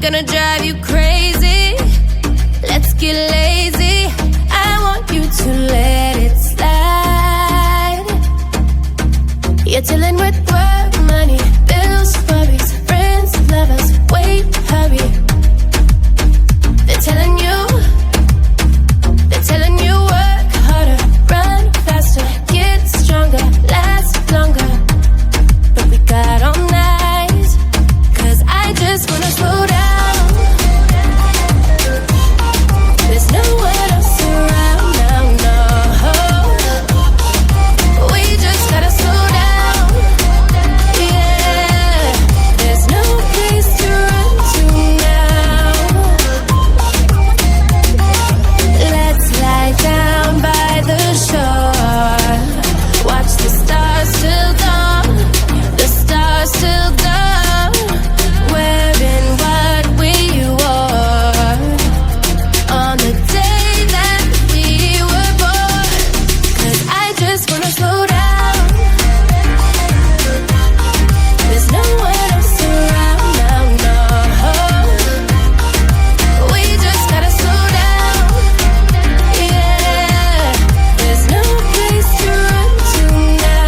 gonna drive you crazy. Let's get lazy. I want you to let it slide. You're dealing with work, money, bills, worries, friends, lovers. Wait, hurry. They're telling you work harder, run faster, get stronger, last longer. But we got all night, 'cause I just wanna slow down. There's nowhere else around now, no. We just gotta slow down, yeah. There's no place to run to now. Let's lie down by the shore. Watch the stars till dawn, the stars till dawn. Wearing what we wore on the day that we were born. 'Cause I just wanna slow down. There's nowhere else around now, no. We just gotta slow down, yeah. There's no place to run to now.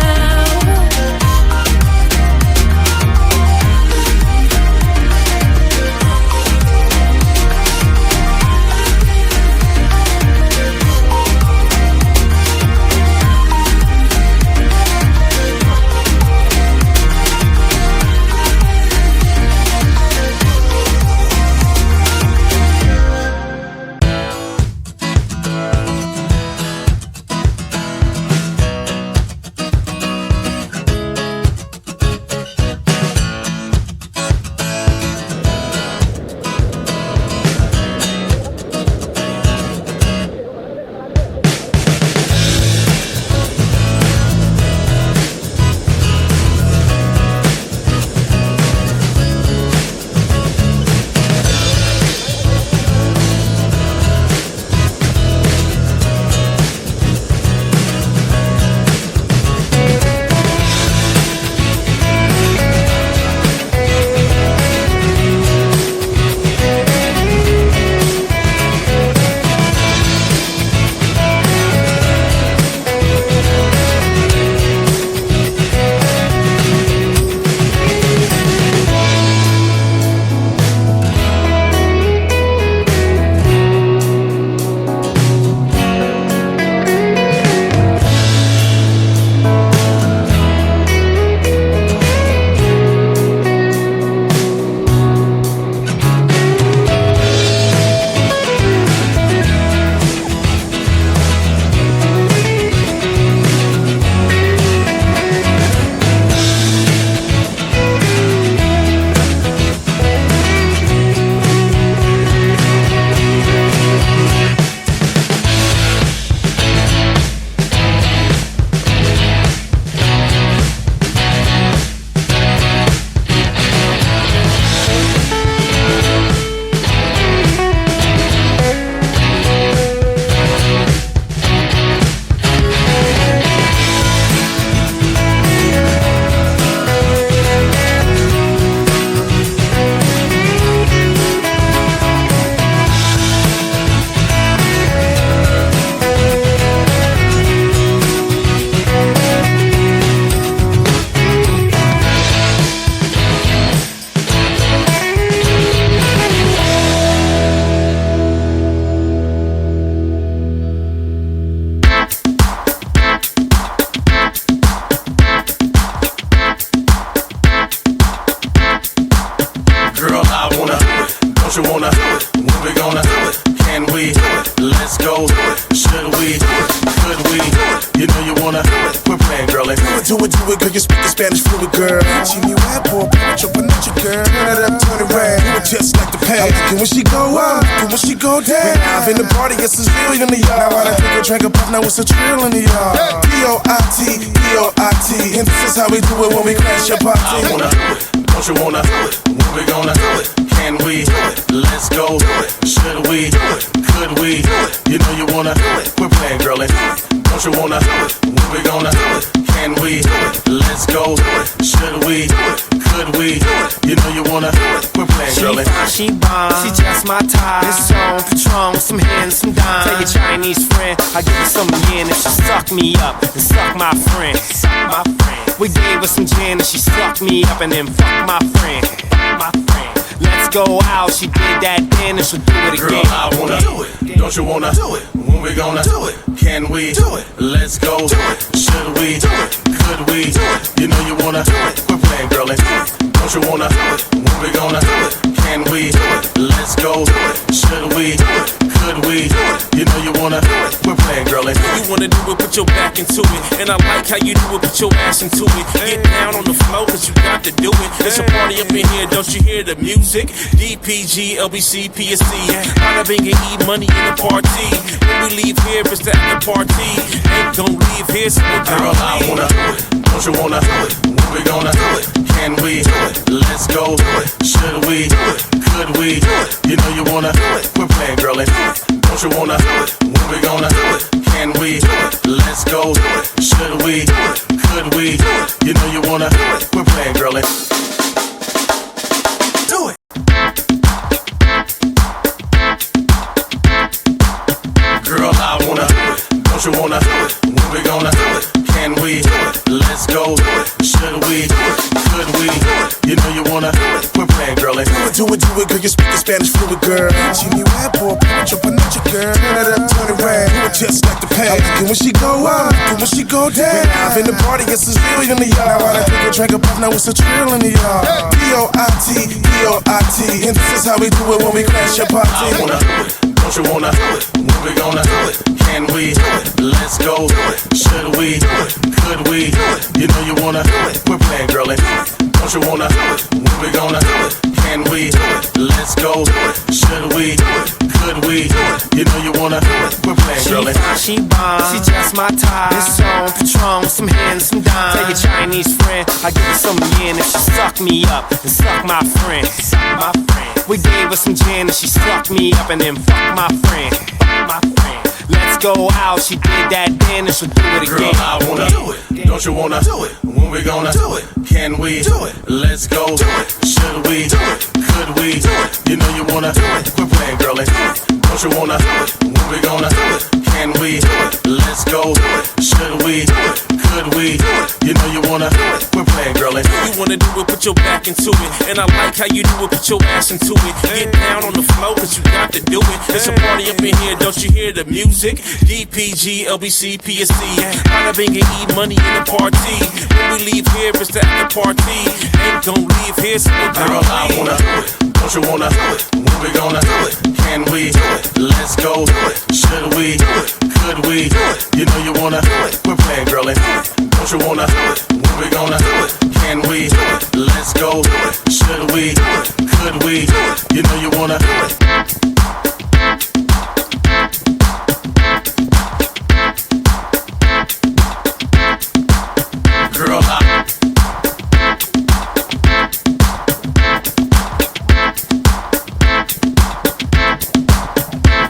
Don't you wanna? When we gonna? Can we? Let's go. Should we? Could we? You know you wanna? We're playing, girl. Do it, girl. You speak Spanish fluid, girl. She me rap or put your girl. Turn it up, turn it round. Do it just like the past. And when she go up, and when she go down. Live in the party, yes, it's real in the yard. Now I drink a puff, now it's a drill in the yard. D-O-I-T, D-O-I-T. And this is how we do it when we crash your party. I wanna do it. Don't you wanna? When we gonna do it? Can we? Let's go. Should we? Could we? You know you wanna? We're playing, girl. Don't you wanna? When we gonna? Can we? Let's go. Should we? Could we? You know you wanna quit playing, girlie. She bomb, she just my type. It's on Patron with some hands, some dimes. Tell your Chinese friend, I give her some yen if she suck me up and suck my friend. My friend. We gave her some gin and she sucked me up and then fuck my friend. My friend. Let's go out, she did that then and she'll do it again. Girl, I wanna do it. Don't you wanna do it? When we gonna do it? Can we do it? Let's go. Do it. Should we? Do it. Could we? Do it. You know you wanna do it. Quit playing, girlie. Don't you wanna do it? When we gonna do it? Can we? Do it. Let's go. Do it. Should we? Do it. Could we? Do it. You know you wanna do it. Quit playing, girlie. You wanna do it, put your back into it. And I like how you do it, put your ass into it. Get down on the floor, cause you got to do it. There's a party up in here, don't you hear the music? DPG, LBC, PSC. Bada bing and eat money in the party. When we leave here, it's the after party. Ain't gon' leave here, so girl, I wanna do it. Don't you wanna do it? When we gonna do it? Can we? Do it. Let's go. Do it. Should we? Do it. Could we? Do it. You know you wanna do it. Quit playing, girlie. Don't you wanna do it? When we gonna do it? Can we? Do it. Let's go. Do it. Should we? Do it. Could we? Do it. You know you wanna do it. Quit playing, girlie. Do it. Girl, I wanna do it. Don't you wanna do it? When we gonna do it? Can we? Do it. Let's go. Do it. Should we? Do it. Could we? Do it. You know you wanna do it. Quit playing, girlie. Do it, girl. You speaking Spanish fluid, girl. Jimmy Webb, boy, put your girl. Turn it up, turn it round. Do it just like the past. I like it when she go up, and when she go down. Live in the party, it's a zero in the yard. Now I done take a drink of puff, now it's a trill in the yard. P-O-I-T, P-O-I-T. And this is how we do it when we crash your party. I wanna do it. Don't you wanna do it? When we gonna do it? Can we? Do it. Let's go. Do it. Should we? Do it. Could we? Do it. You know you wanna do it. Quit playing, girlie. Don't you wanna do it? When we gonna do it? Can we? Do it. Let's go. Do it. Should we? Do it. Could we? Do it. You know you wanna do it. Quit playing, girlie. She bomb, she just my type. It's on Patron with some hands, some dimes. Tell your Chinese friend, I give her some yen if she suck me up and suck my friend. My friend. We gave her some gin and she sucked me up and then fuck my friend. My friend. Let's go out, she did that then and she'll do it again. Girl, I wanna do it. Don't you wanna do it? When we gonna do it? Can we? Do it. Let's go. Do it. Should we? Do it. Could we? Do it. You know you wanna do it. Quit playing, girlie. Don't you wanna do it? When we gonna do it? Can we? Do it. Let's go. Do it. Should we? Do it. Could we? Do it. You know you wanna do it. Quit playing, girlie. you wanna do it, put your back into it. And I like how you do it, put your ass into it. Get down on the floor, cause you got to do it. There's a party up in here, don't you hear the music? DPG, LBC, PSC. Bada bing and eat money in the party. When we leave here, it's the after party. Ain't gon' leave here, so girl, I wanna do it. Don't you wanna do it? When we gonna do it? Can we? Do it. Let's go. Do it. Should we? Do it. Could we? Do it. You know you wanna do it. Quit playing, girlie. Don't you wanna do it? When we gonna do it? Can we? Do it. Let's go. Do it. Should we? Do it. Could we? Do it. You know you wanna do it.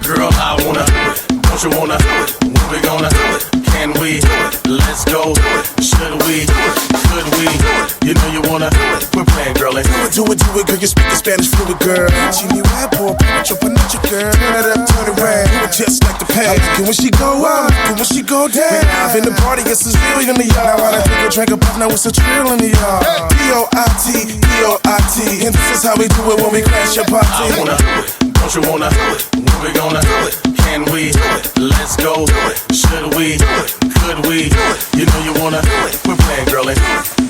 Girl, I wanna do it. Don't you wanna do it? When we gonna do it? Can we? Do it. Let's go. Do it. Should we? Do it. Could we? Do it. You know you wanna do it. Quit playing, girlie. Do it, girl. You speaking Spanish fluid, girl. Jimmy Webb, boy, put your girl. Turn it up, turn it round. Do it just like the past. I like it when she go up, and when she go down. Live in the party, it's a zero in the yard. Now I done take a drink of puff, now it's a trill in the yard. P-O-I-T, P-O-I-T. And this is how we do it when we crash your party. I wanna do it. Don't you wanna do it? When we gonna do it? Can we? Do it. Let's go. Do it. Should we? Do it. Could we? Do it. You know you wanna do it. Quit playing, girlie.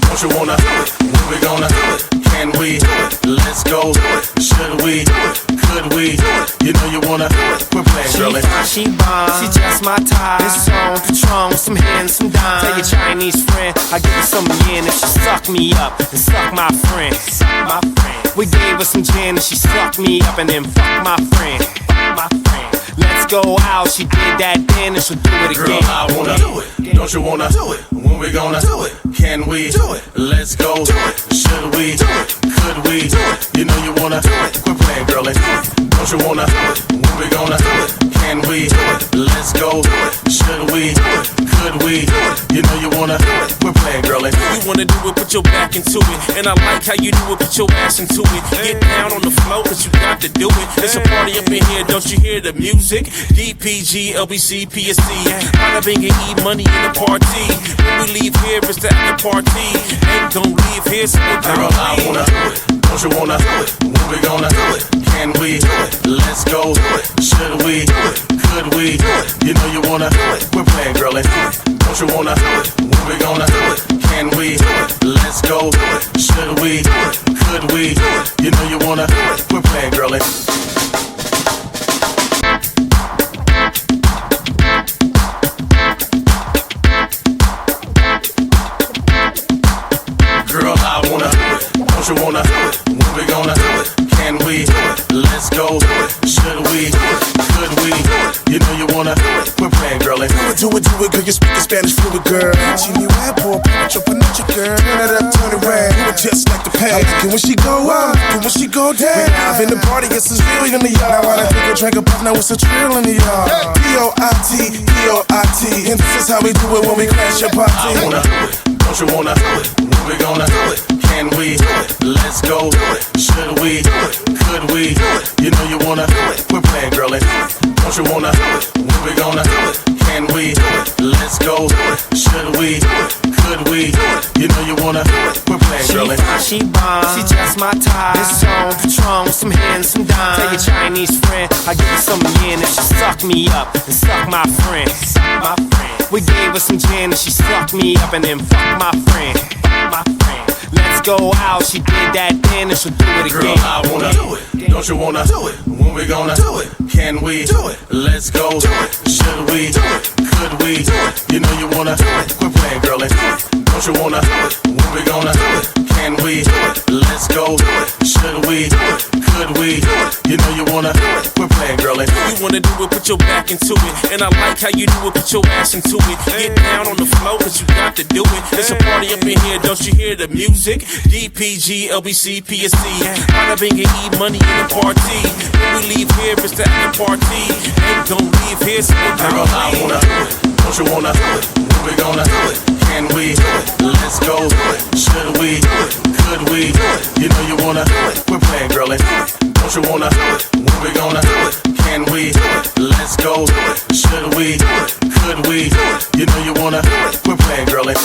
Don't you wanna do it? When we gonna do it? Can we? Do it. Let's go. Do it. Should we? Do it. Could we? Do it. You know you wanna do it. Quit playing, girlie. She bomb, she just my type. It's on Patron with some hands, some dimes. Tell your Chinese friend, I give her some yen if she suck me up and suck my friend. My friend. We gave her some gin and she sucked me up and then fuck my friend. My friend. Let's go out, she did that then and she'll do it again. Girl, I wanna do it. Don't you wanna do it? When we gonna do it? Can we? Do it. Let's go. Do it. Should we? Do it. Could we? Do it. You know you wanna do it. Quit playing, girlie. Don't you wanna do it? When we gonna do it? Can we? Do it. Let's go. Do it. Should we? Do it. Could Could we? You know you wanna. We're playing, girlie. You wanna do it, put your back into it. And I like how you do it, put your ass into it. Get down on the floor, cause you got to do it. It's a party up in here, don't you hear the music? DPG, LBC, PSC. Holla bang and eat money in the party. When we leave here, it's the after party. Ain't gon' leave here, so we're Girl, I wanna. Don't you wanna? When we gonna? Can we? Let's go. Should we? Could we? You know you wanna. We're playing, girlie. Don't you wanna? When we gonna? Can we? Let's go. Should we? Could we? You know you wanna. We're playing, girlie. Girl, I wanna. Don't you wanna? When we gonna? Can we? Let's go. Should we? Could we? You know you wanna. We're playing, girlie. Do it, girl. You speak Spanish fluid, girl. Chile white boy, panacho, girl. Turn it up, turn it round. Do it just like the pay. I like it when she go up, and when she go down. We live in the party, it's a zillion in the yard. I wanna take a drink of puff, now it's a trill in the yard. P-O-I-T, P-O-I-T. And this is how we do it when we crash your party. I wanna. Don't you wanna? When we gonna? Can we? Let's go. Should we? Could we? You know you wanna. We're playing, girlie. Don't you wanna? When we gonna? Can we? Let's go. Should we? Could we? You know you wanna. We're playing, girlie. She bomb, she just my type. This song, Patron, some hands, some dimes. Tell your Chinese friend, I give her some yen and she suck me up and suck my friend. Suck my friend. We gave her some gin and she sucked me up and then fuck my friend. Fuck my friend. Let's go out, she did that then and she'll do it again. Girl, I wanna do it. Don't you wanna do it? When we gonna do it? Can we do it? Let's go. Do it. Should we? Do it. Could we? Do it. You know you wanna do it. We're playing, girlie. Don't you wanna do it? When we gonna do it? Can we? Do it. Let's go. Do it. Should we? Do it. Could we? Do it. You know you wanna. We're playing, girlie. You wanna do it, put your back into it. And I like how you do it, put your ass into it. Get down on the floor, cause you got to do it. It's a party up in here, don't you hear the music? DPG, LBC, PSC. Holla bang and eat money in the party. When we leave here, it's the after party. Ain't gon' leave here, so we're Girl, I wanna. Don't you wanna? When we gonna? Can we? Let's go. Should we? Could we? You know you wanna. We're playing, girlie. Don't you wanna? When we gonna? Can we? Let's go. Should we? Could we? You know you wanna. We're playing, girlie.